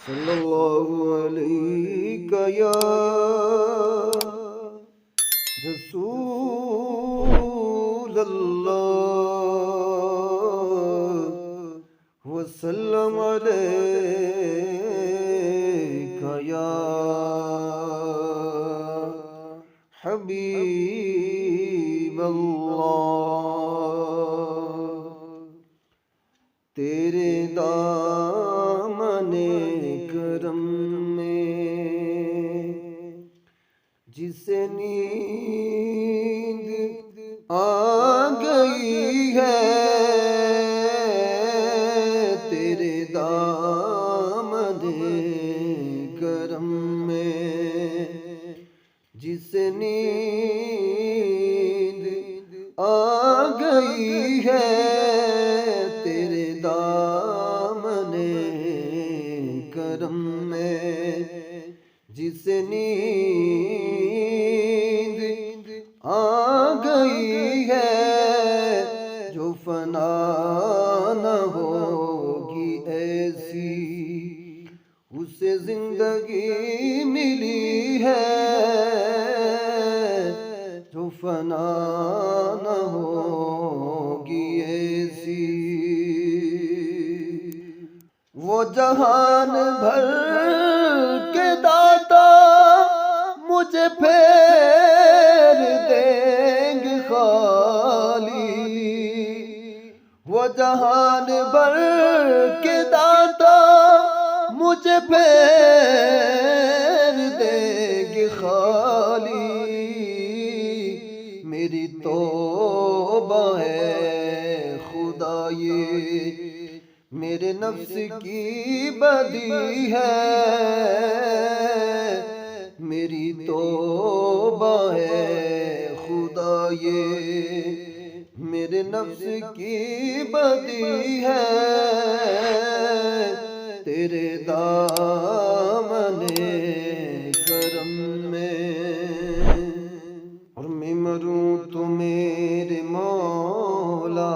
صلی اللہ علیہ یا رسول اللہ وسلم علیہ یا حبیب اللہ۔ تیرے دامن کرم میں جسے نیند آ گئی ہے، تیرے دامن کرم میں جسے نیند آ گئی ہے، تیرے دامن کرم میں جسے نیند آ گئی ہے، جو فنا نہ ہوگی ایسی اسے زندگی ملی ہے، جو فنا نہ ہوگی ایسی۔ وہ جہان بھر کے داتا مجھے پھیر دیں گے خالی، وہ جہان بھر کے داتا مجھے پھیر دیں گے خالی، میری توبہ ہے خدا یہ میرے نفس کی بدی ہے، میری توبہ ہے خدا یہ میرے نفس کی بدی ہے، تیرے دامن کرم میں اور میں مروں تو میرے مولا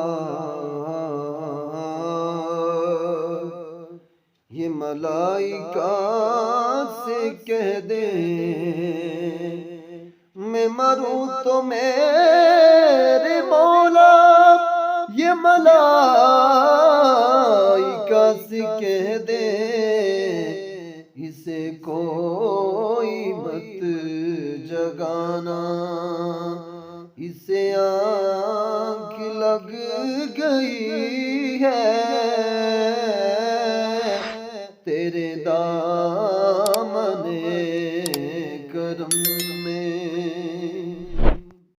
یہ ملائکہ سے کہہ دے، میں مروں تو میرے مولا یہ ملائکہ سے کہہ دے، اسے کوئی مت جگانا، اسے آنکھ لگ گئی ہے، تیرے دامن کرم